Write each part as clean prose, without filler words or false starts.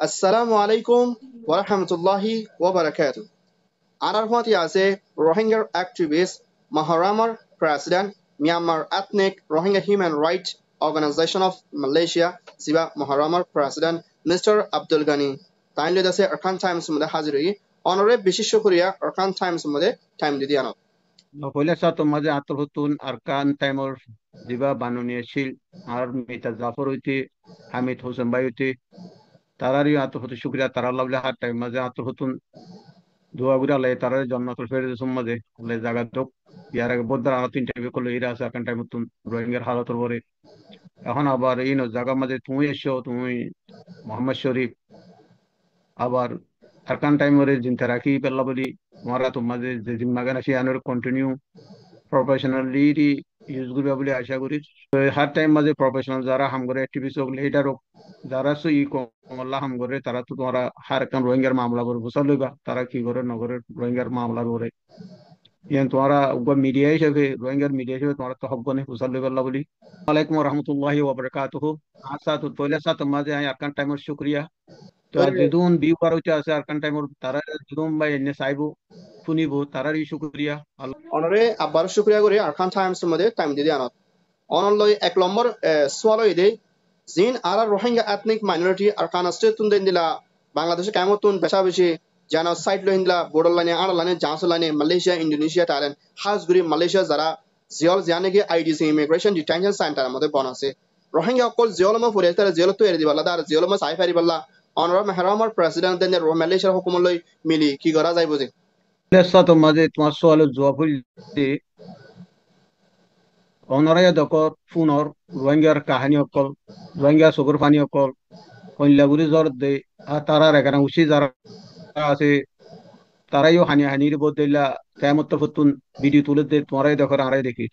Assalamu alaikum wa rahmatullahi wa barakatuh. Anarhwati আছে Rohingya activist Maharamar President Myanmar Ethnic Rohingya Human Rights Organization of Malaysia Siba Maharamar President Mr. Abdul Ghani. Kindly আছে Arkan Times মধ্যে হাজিরি অনরে বিশেষ শুকরিয়া Arkan Times মধ্যে time দিদি আনো Pwede sa tumaze atul hutun arkan taimur diba banuniya shil ar mita zafar uti Hamid Hussein Bhai uti tarari atul hutu shukriya tarar lavle har time maze atul hutun dua gura le tarar jannatul firdaus maze le jaga dok ইয়ার আগে বোধবার আরো তিনটা বিয়ে করলো এরা আছে এখন time মতন রোহিঙ্গার হালতের পরে এখন আবার এই জায়গার মাঝে তুমি এসো তুমি মোহাম্মদ শরীফ আবার আরকান টাইম ওরে জিনতে রাখি পেল্লা বলি তোমারা তোমাদের যে জিম্মাগান আছে আনোর কন্টিনিউ প্রফেশনালি ইউজ করবে বলে আশা করি হার টাইম মাঝে প্রফেশনাল যারা হাম করে অ্যাক্টিভিস্ট হোক লিডার হোক যারা সো ই কমল্লা হাম করে তারা তো তোমারা হার কান রোহিঙ্গার মামলা করে বুঝা লইবা তারা কি করে নগরে রোহিঙ্গার মামলা করে ইয়ান তোমারা মিডিয়া হিসেবে রোহিঙ্গার মিডিয়া হিসেবে তোমারা তো হক গনে বুঝা লইবা বলি ওয়ালাইকুম রহমতুল্লাহি ওয়া বারাকাতুহু আসা তো তোইলা সাথে মাঝে আরকান টাইমের শুকরিয়া তো আর যেদুন বিউ করা হইতে আছে আরকান টাইমের তারা যেদুন ভাই এনে চাইবো শুনিব তারারই শুকরিয়া অনরে আবার শুকরিয়া করে Arkan Times মধ্যে টাইম দিদি আনো অনলয় এক নম্বর সোয়ালো ইদে জিন আর রোহিঙ্গা এথনিক মাইনরিটি আর কানাস্টে তুন দেন দিলা বাংলাদেশে কেমন তুন বেশা বেশি যেন সাইড লো হিন্দলা বর্ডার লাইনে আর লাইনে জাঁস লাইনে Malaysia Indonesia Thailand Hajguri Malaysia যারা জিয়ল জানে কি আইডিসি ইমিগ্রেশন ডিটেনশন সেন্টার মধ্যে বনাছে রোহিঙ্গা অকল জিয়লমা ফুরে তারা জিয়ল তো এর দিবালা তার জিয়লমা সাই ফারি বললা অনরা মেহরামার প্রেসিডেন্ট দেন মালয়েশিয়ার হুকুমলৈ মিলি কি করা যাইব যে সাথে মাঝে তোমার সোয়ালের জবাব হইলে অনরায়া দকর ফুনর রোহিঙ্গার কাহানি অকল রোহিঙ্গা সগর ফানি অকল কইলাগুড়ি জ্বর দে আর তারার এখানে উচি যারা আছে তারাইও হানি হানির বদলা কেমত ফতুন ভিডিও তুলে দে তোমারাই দেখর আরাই দেখি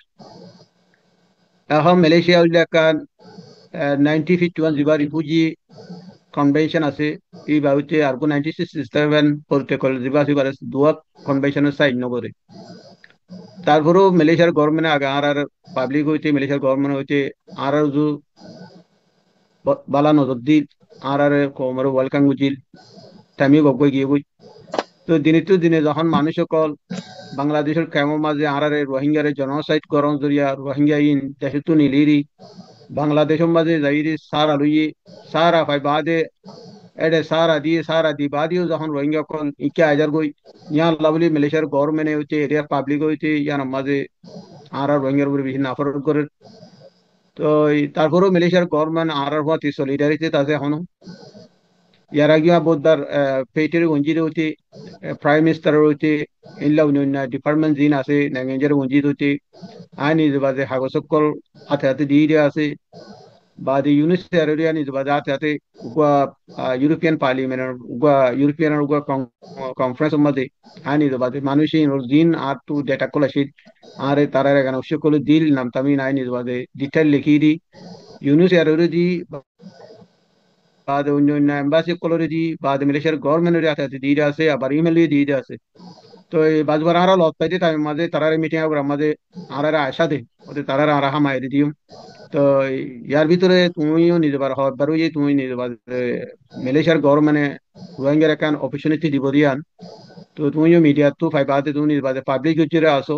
এখন মালয়েশিয়া হইলে কান 1951 যিবা রিফিউজি কনভেনশন আছে এই বাউতে আর 1967 প্রটোকল যিবা আছে বারে দুয়া কনভেনশনের সাইন নগরে তারপরেও মালয়েশিয়ার গভর্নমেন্ট আগে আর পাবলিক হইতে মালয়েশিয়ার গভর্নমেন্ট হইতে আর বালা নজর দিল আর কমর ওয়েলকাম বুঝিল টাইমে গগৈ গিয়ে বই তো দিনে যখন মানুষ সকল বাংলাদেশের কেমন মাঝে আর রোহিঙ্গারে জনসাইড গরম জরিয়া রোহিঙ্গা ইন দেশে তো নিলিরি বাংলাদেশের মাঝে যাইরি সারা লইয়ে সারা ভাই বাদে এডে সারা দি বাদিও যখন রোহিঙ্গা কল ইকে আজার গই ইয়ান লাভলি মালয়েশিয়ার গভর্নমেন্ট হইতে এরিয়ার পাবলিক হইতে ইয়ান মাঝে আর রোহিঙ্গার উপরে বেশি নাফরত করে তো তারপরেও মালয়েশিয়ার গভর্নমেন্ট আর হওয়াতে সলিডারিটি আছে এখনো ইয়ার আগে বোধবার পেটের গঞ্জির হইতে প্রাইম মিনিস্টার হইতে ইনলা অন্যান্য ডিপার্টমেন্ট জিন আছে ন্যাঙ্গেঞ্জার গঞ্জিত হইতে আইনি বাজে কাগজ সকল হাতে হাতে দিয়ে আছে বাদে ইউনিসেফ এরিয়ানি বাদে হাতে হাতে উগা ইউরোপিয়ান পার্লিমেন্টের উগা ইউরোপিয়ানের উগা কনফারেন্স মধ্যে আইনি বাদে মানুষই জিন আর টু ডেটা কলাশিট আর তারা এখানে সকল দিল নাম তামি আইনি বাদে ডিটেল লিখি দি ইউনিসেফ এরিয়া بعد অন্যান্য এম্বাসি কলরেজি بعد মালয়েশিয়ার গভর্নমেন্টের হাতে দিয়ে আছে আবার ইমেল দিয়ে আছে তো এই বাজবার আর লত পাইতে তাই মাঝে তারার মিটিং আগে মাঝে আর আশা দে ওদের তারার আর হামাই দিও তো ইয়ার ভিতরে তুমিও নিজে বার হওয়ার বারো যে তুমি নিজে মালয়েশিয়ার গভর্নমেন্টে রোহিঙ্গার একটা অপরচুনিটি দিব দিয়ান তো তুমিও মিডিয়া তো ফাই বাদে তুমি নিজে বাদে পাবলিক হচ্ছে আসো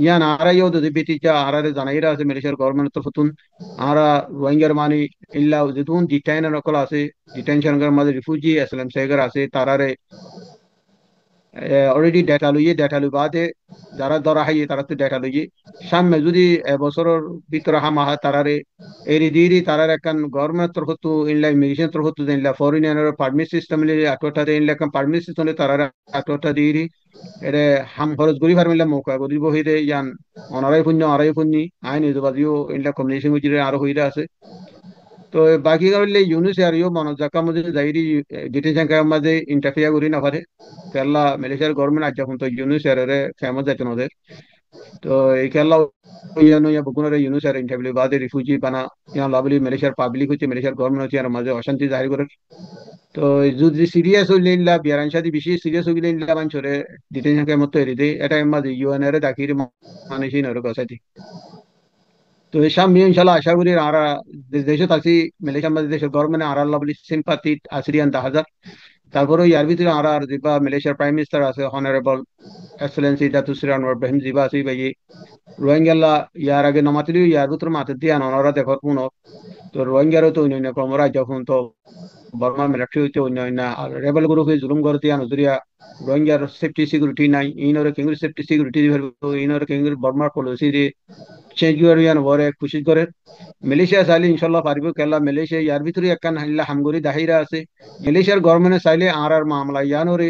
ইয়ান আরাইও যদি বেটিটা আরারে জানাইরা আছে মালয়েশিয়ার গভর্নমেন্ট তো ফুতুন আরা রোহিঙ্গার মানি ইল্লা যেতুন ডিটেইনার নকল আছে ডিটেনশন এর মাঝে রিফিউজি অ্যাসাইলাম সেগার আছে তারারে অলরেডি ডেটা লই বাদে যারা ধরা হাইয়ে তারা তো ডেটা লইয়ে সামনে যদি এবছরের ভিতরে হামাহা তারারে এরি দিরি তারার একখান গভর্নমেন্ট তরফ তো ইনলা ইমিগ্রেশন তরফ তো in-law foreigner permit system আটোটা in-law একখান পারমিট সিস্টেম তারারা আটোটা দিরি এরে হাম খরচ গরি ফার্মিলা মৌকা গরি বহিরে ইয়ান আড়াই পুণ্য আইন বাদিও ইনলা কমিউনিকেশন গুজিরে আরো হইরা আছে তো বাকি গাবলে ইউনিস আরিও মনোজ জাকা মধ্যে যাইরি ডিটেনশন ক্যাম্প মাঝে ইন্টারফিয়ার করি না পারে কেলা মালয়েশিয়ার গভর্নমেন্ট আজ এখন তো ইউনিস আরে ফেমাস যাচ্ছে ওদের তো এই কেলা ইয়ানো ইয়া বগুনারে ইউনিস আর ইন্টারভিউ বাদে রিফিউজি বানা ইয়া লাভলি মালয়েশিয়ার পাবলিক হচ্ছে মালয়েশিয়ার গভর্নমেন্ট হচ্ছে আর মাঝে অশান্তি জাহির করে তো যদি সিরিয়াস হইলে ইল্লা বিয়ারান সাদি বেশি সিরিয়াস হইলে ইল্লা বাঞ্চরে ডিটেনশন ক্যাম্প তো এরিদে এটা মাঝে ইউএন এর দাকির মানুষই নরে গসাইতি তো এই সামনে ইনশাল্লাহ আশা করি আর দেশে থাকি মালয়েশিয়ার মধ্যে দেশের গভর্নমেন্ট আর লাভলি সিম্পাথি আসিয়ান 10,000। তারপরে ইয়ার ভিতরে আর যেবা মালয়েশিয়ার প্রাইম মিনিস্টার আছে honourable excellency Datuk Seri Anwar Ibrahim জিবা আছে ভাই রোহিঙ্গালা ইয়ার আগে নমাতিলিও ইয়ার ভিতরে মাতে দিয়ে অনরা দেখর পুনো। তো রোহিঙ্গারও তো অন্য ক্রমরা যখন তো বর্মা মিলিটারি হইতে অন্য আর রেবেল গ্রুপে জুলুম করতে আনুদরিয়া রোহিঙ্গার সেফটি সিকিউরিটি নাই ইনরে কিংগুর সেফটি সিকিউরিটি ইনরে কিংগুর বর্মার পলিসি দিয়ে চেঞ্জ করে বরে খুশি করে মালয়েশিয়া চাইলে ইনশাল্লাহ পারিব কেলা মালয়েশিয়া ইয়ার ভিতরে একখান হাইলা হামগরি দাহিরা আছে মালয়েশিয়ার গভর্নমেন্টে চাইলে আর মামলা ইয়ানোরে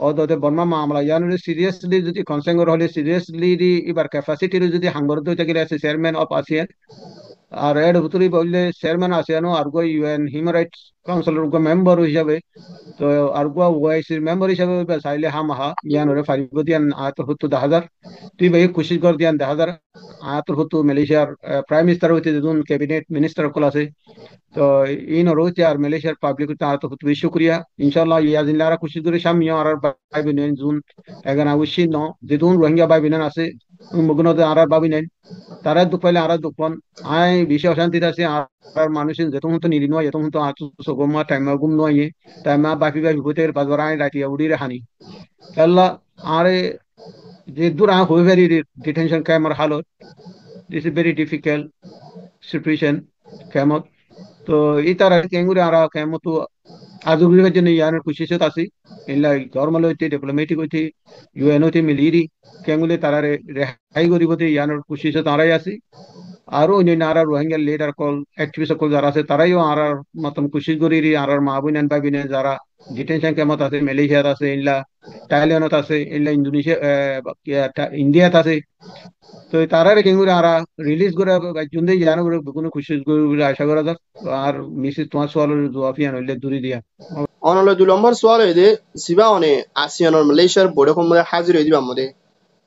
অদতে বর্মা মামলা ইয়ানোরে সিরিয়াসলি যদি কনসার্ন হলে সিরিয়াসলি এবার ক্যাপাসিটির যদি হাঙ্গর দইতে গেলে আছে চেয়ারম্যান অফ আসিয়ান আর এর ভিতরে বললে চেয়ারম্যান আসিয়ানো আর ইউএন হিউম্যান রাইটস কাউন্সিলের মেম্বার হিসাবে তো আর ওআইসির মেম্বার হিসাবে চাইলে হামাহা ইয়ানোরে ফারিব দিয়ান আয়াতর হতো 10,000 তুই ভাই খুশি কর দিয়ান 10,000 আয়াতর হতো মালয়েশিয়ার প্রাইম মিনিস্টার হইতে দুজন ক্যাবিনেট মিনিস্টার কল আছে তো ইন রয়েছে আর মালয়েশিয়ার পাবলিক আয়াতর হতো বেশ শুক্রিয়া ইনশাআল্লাহ ইয়াজিন লারা খুশি করে সামনে আর ভাই বোন জুন এখানে উচিত ন যে দুন রোহিঙ্গা ভাই বোন আছে মগ্নতে আর ভাবি নেন তারা দুঃখ পাইলে আর দুঃখ পান আই বিশ্ব অশান্তিতে আছে আর মানুষের যেত মতো নিরি নয় যেত মতো আচমা টাইম গুম নয় টাইম বাপি বাপি হইতে বাজার আই রাতিয়া উড়িরে হানি আল্লাহ আরে যে দূর আ হয়ে ভেরি ডিটেনশন ক্যাম্পের হালত this is very difficult situation কেমত তো এই তারা কেঙ্গুরি আর কেমত আজুগুলির জন্য ইয়ানের খুশি আছে ইলা নরমাল হইতে ডিপ্লোমেটিক হইতে ইউএন হইতে মিলিরি কেঙ্গুলি তারারে রেহাই করিবতে ইয়ানের খুশি তারাই আছে আরো অন্যান্য আর রোহিঙ্গা লিডার কল অ্যাক্টিভিস্ট কল যারা আছে তারাইও আর মতন খুশি করি আর মা বোন ভাই বোন যারা ডিটেনশন ক্যাম্পত আছে মালয়েশিয়াত আছে ইল্লা থাইল্যান্ডত আছে ইল্লা ইন্দোনেশিয়া ইন্ডিয়াত আছে তো তারারে কেঙ্গুরি আর রিলিজ করে জুন দিয়ে জানো কোনো খুশি করে আশা করা যাক আর মিসেস তোমার সোয়ালের জবাফিয়ান হইলে দূরে দিয়া অনলো 2 নম্বর সোয়াল হইতে সিবা অনে আসিয়ান আর মালয়েশিয়ার বড় কম হাজির হয়ে দিবা আমাদের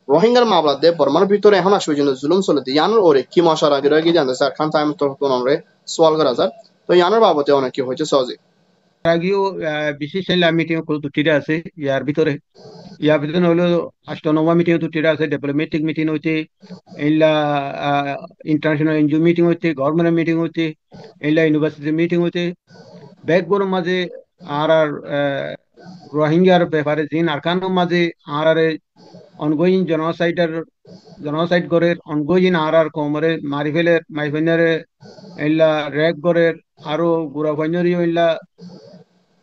রোহিঙ্গার মামলা দে বর্মার ভিতরে এখন আসবে জন্য জুলুম চলতে ইয়ানোর ওরে কি মশার আগে আগে জানতে স্যার খান টাইম তো নরে সোয়াল করা স্যার তো ইয়ানোর বাবদে অনেক কি হয়েছে সহজে আগেও বিশেষ মিটিং দুটিটা আছে ইয়ার ভিতরে হলো 8 নম্বর মিটিং দুটিটা আছে ডিপ্লোমেটিক মিটিং হইতে এইলা ইন্টারন্যাশনাল এনজিও মিটিং হইতে গভর্নমেন্ট মিটিং হইতে এইলা ইউনিভার্সিটি মিটিং হইতে ব্যাকবোর্ডের মাঝে আর রোহিঙ্গার ব্যাপারে জিন আরকানের মাঝে আর অনগোয়িং জনসাইড করে অনগোয়িং আর কমরে মারি ফেলে মাই ফেনারে এইলা রেক করে আরো গুড়া ফেনারি এইলা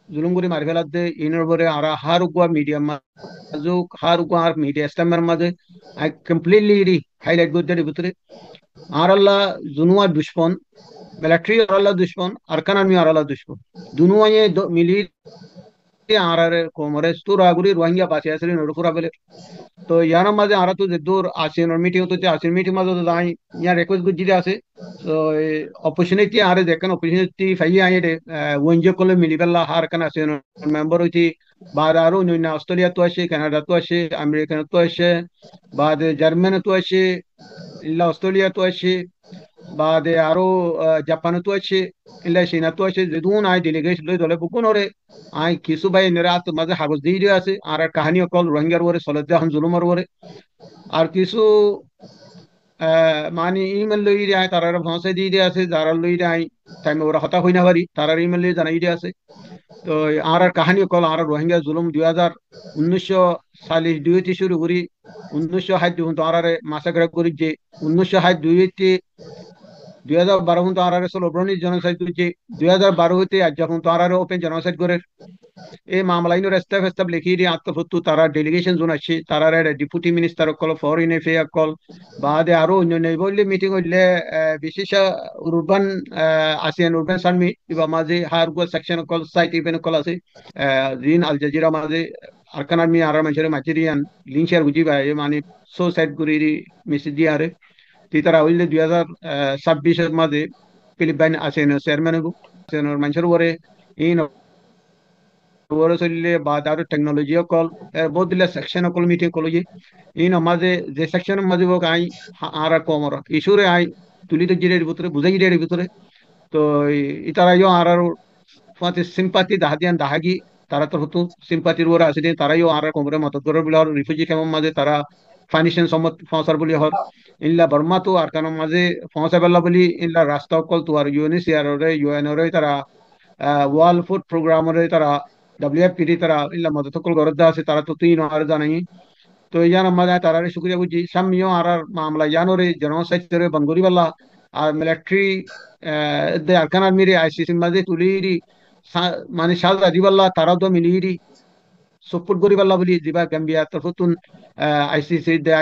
জুলুম করে মারি ফেলার দে ইনের পরে আর হার উগুয়া মিডিয়া মাঝে হার উগুয়া আর মিডিয়া স্টামের মাঝে আই কমপ্লিটলি হাইলাইট করতে ভিতরে আর আল্লাহ জুনুয়া দুশ্মন মিলিটারি আর আল্লাহ দুশ্মন আরকান আর্মি আর আল্লাহ দুশ্মন দুনুয়ায়ে মিলি আর কোমরে তুরাগুড়ি রোহিঙ্গা পাশে আসলে নড়পুরা বলে তো ইয়ার মাঝে আর তো দূর আসেন মিটিং হতে আসেন মিটিং মাঝে তো যাই ইয়ার রিকোয়েস্ট গুজি আছে তো অপরচুনিটি আর দেখেন অপরচুনিটি ফাইয়ে আই রে ওয়েনজে কলে মিলিবেলা হার কান আসেন মেম্বার হইতি বাদ আরো অন্য অস্ট্রেলিয়া তো আসে কানাডা তো আসে আমেরিকা তো আসে বাদ জার্মানি তো আসে ইল্লা অস্ট্রেলিয়া তো আসে বাদে আরো জাপানে তো আছে ইল্লা চীনা তো আছে যেদুন আই ডেলিগেশন লই দলে বুকুন ওরে আই কিছু ভাই নেরাত মাঝে হাগজ দিয়ে আছে আর কাহিনী অকল রোহিঙ্গার ওরে সলদ জাহান জুলুমার ওরে আর কিছু মানে ইমেল লই আই তারা ভাষা দিয়ে আছে যারা লই আই টাইম ওরা হতা হই না পারি তারা ইমেল লই জানাই দিয়ে আছে তো আর কাহিনী অকল আর রোহিঙ্গা জুলুম 2019 শুরু করি 1960 যখন তারারে মাসাকরা করি যে 1962 2012 পর্যন্ত আর স্লোভ্রনিক জেনোসাইড করছে 2012 হইতে আজ যখন তো আর ওপেন জেনোসাইড করে এই মামলা ইনো রেস্তা ফেস্তা লিখি দিয়ে আত্মহত্যু তারা ডেলিগেশন জোন আসছে তারা deputy minister call foreign affair call বাদে আরো অন্যান্য বললে মিটিং হইলে বিশেষ উরবান আসিয়ান উরবান সামিট কিবা মাঝে হার গো সেকশন কল সাইট ইভেন্ট কল আছে জিন আল জাজিরা মাঝে আরকান আর্মি আর মানুষের মাঝেরিয়ান লিঙ্ক শেয়ার বুঝি ভাই মানে সো সাইড করি মেসেজ দিয়ে আরে তারা হইলে 2026 মাঝে ফিলিপাইন আসেন চেয়ারম্যান আসেন মানুষের পরে এই ওরে চলিলে বা তার টেকনোলজি কল বহুত দিলে সেকশন কল মিটিং কলজি এই মাঝে যে সেকশনের মাঝে হোক আই আর কমর ইস্যুরে আই তুলি তো জিরের ভিতরে বুঝাই জিরের ভিতরে তো ইতারাইও আর সিম্পাতি দাহাদিয়ান দাহাগি তারা তো হতো সিম্পাতির ওরা আছে তারাইও আর কমরে মদত করে বলে রিফিউজি ক্যাম্পের মাঝে তারা ফাইনেন্সিয়াল সম্মত ফসর বলি হর ইল্লা বর্মা তো আর কারণ মাঝে ফসা বলি ইল্লা রাস্তা কল তো আর ইউএনএসিআর রে ইউএন রে তারা ওয়ার্ল্ড ফুড প্রোগ্রাম রে তারা WFP তারা ইল্লা মদত কল গরদা আছে তারা তো তিন আর জানাই তো ইয়ান আমাদের তারারে শুক্রিয়া বুঝি সামিও আর মামলা ইয়ানোরে জনসাইট রে বনগরি বাল্লা আর মিলিটারি দে আরকান আর্মিরে আইসিসি মাঝে তুলিরি মানে সাজা দিবাল্লা তারাও তো মিলিরি support করি পাল্লা বলি দিবা গাম্বিয়া তো হতুন আইসিসি দে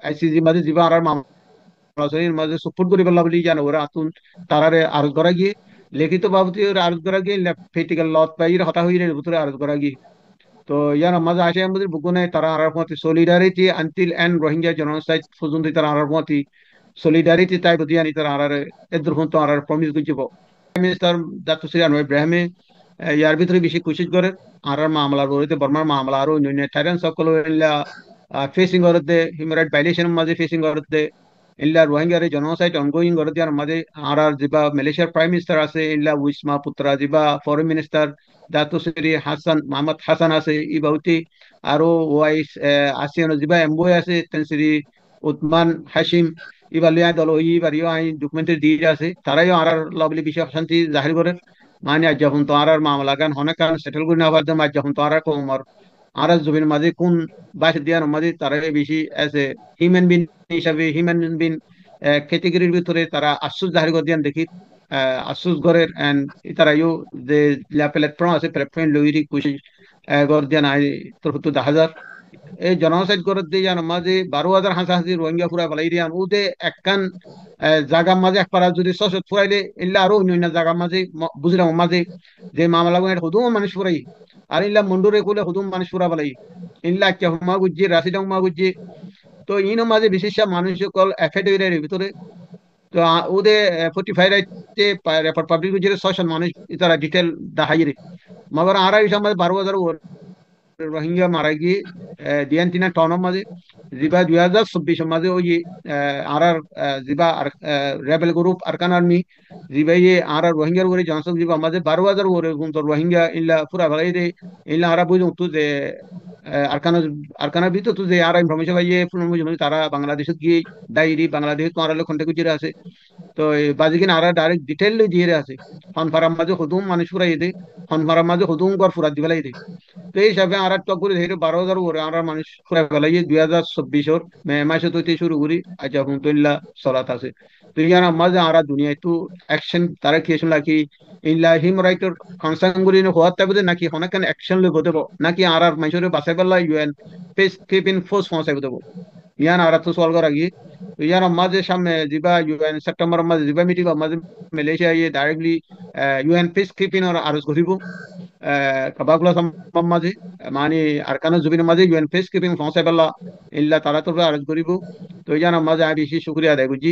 আইসিসি মাঝে দিবা আর মামলার মাঝে support করি পাল্লা বলি জানো ওরা আতুন তারারে আরজ করা গিয়ে লিখিত বাবতি ওরা আরজ করা গিয়ে ফেটিক্যাল লত পাইর হতা হইরে ভিতরে আরজ করা গিয়ে তো ইয়ার মাঝে আসে আমাদের বুকুনে তারা আরার মতে solidarity until end Rohingya genocide পর্যন্ত তারা আরার মতে সলিডারিটি তাই বুঝি আনি তারা আরার এদের পর্যন্ত আরার প্রমিস গুজিব মিনিস্টার ডাক্তার শ্রী আনোয়ার ইব্রাহিমে ইয়ার ভিতরে বেশি কোশিশ করে আর মামলার বলতে বর্মার মামলা আরো অন্যান্য টাইরান সকল ফেসিং করতে হিউম্যান রাইট ভাইলেশন মাঝে ফেসিং করতে ইল্লা রোহিঙ্গার জেনোসাইড অনগোয়িং করতে আর মাঝে আর যেবা মালয়েশিয়ার প্রাইম মিনিস্টার আছে ইল্লা উইসমা পুত্রা যেবা ফরেন মিনিস্টার দাতুশ্রী হাসান মোহাম্মদ হাসান আছে ই বাউতি আরো ওয়াইস আসিয়ান যেবা এমবই আছে তেনশ্রী উসমান হাশিম ইবা লিয়া দল ইবারিও আই ডকুমেন্টারি দিয়ে আছে তারাইও আর লাভলি বিষয় অশান্তি জাহির করে মানে আজ যখন তো আর মামলা গান অনেক কারণ সেটেল করে নেওয়ার জন্য আজ যখন তো আর কমর আর জমির মাঝে কোন বাস দিয়ার মাঝে তারা বেশি এজ এ হিউম্যান বিন হিসাবে হিউম্যান বিন ক্যাটেগরির ভিতরে তারা আশ্বাস জাহির করে দিয়ান দেখি আশ্বাস গড়ের এন্ড তারা ইউ যে প্ল্যাটফর্ম আছে প্ল্যাটফর্ম লইরি কুশি গড় দিয়ান আই তোর তো 10,000 এই জনসাইড করে দিয়ে জানো মাঝে 12,000 হাঁসাহাসি রোহিঙ্গা ফুরা ফেলাই দিয়ান ওতে একখান জাগার মাঝে একবার যদি সশত ফুরাইলে ইল্লা আরো অন্য জায়গার মাঝে বুঝলাম মাঝে যে মামলা এটা হুদুম মানুষ ফুরাই আর ইল্লা মন্ডুরে কুলে হুদুম মানুষ ফুরা ফেলাই ইল্লা কে হুমা গুজ্জি রাশিদা হুমা গুজ্জি তো ইনো মাঝে বিশেষ মানুষ কল এফএডের ভিতরে তো ওদের 45 রাইতে রেফার পাবলিক গুজিরে 600 মানুষ তারা ডিটেল দাহাইরে মগর আর এই সময় 12,000 রোহিঙ্গা মারা গিয়ে দিয়ান তিনা টনের মাঝে যিবা 2024 মাঝে ওই আর যিবা রেবেল গ্রুপ আরকান আর্মি যিবা আর রোহিঙ্গার উপরে জনসংখ্যা যিবা মাঝে 12,000 উপরে রোহিঙ্গা ইল্লা পুরা ভালাই রে ইল্লা আর বুঝুন তো যে আরকানা আরকানার ভিতর তো যে আর ইনফরমেশন পাইয়ে তারা বাংলাদেশে গিয়ে ডাইরি বাংলাদেশে তো আর কন্টাক্ট করে আছে তো বাজিকিন আর ডাইরেক্ট ডিটেল দিয়ে আছে হনফারার মাঝে হুদুম মানুষ ফুরাই দে হনফারার মাঝে হুদুম গড় ফুরা দিবেলাই দে তো এই হিসাবে আর টক করে ধরে 12,000 উপরে আর মানুষ ফুরাই ফেলাই 2024 মে মাসে তো শুরু করি আজ এখন তো ইল্লা চলাত আছে তো ইয়ার মাঝে আর দুনিয়ায় তো অ্যাকশন তারা কি শুনলা কি ইল্লা হিউম্যান রাইটের কনসার্ন গুলি হওয়ার তাবে নাকি অনেক অ্যাকশন লই দেব নাকি আর মানুষের বাঁচাই পেলা ইউএন পেস কিপিং ফোর্স পৌঁছাই দেব ইয়ান আর তো সলভ করা গিয়ে ইয়ার মাঝে সামনে যিবা ইউএন সেপ্টেম্বর মাঝে যিবা মিটিং মাঝে Malaysia directly UN peacekeeping আর আরজ করিব কাবাগুলা মাঝে মানে আরকানা জুবিনের মাঝে ইউএন পিস কিপিং পৌঁছাই পেলা ইল্লা তারা তো আরজ করিব তো ইয়ার মাঝে আমি বেশি শুকরিয়া আদায় করছি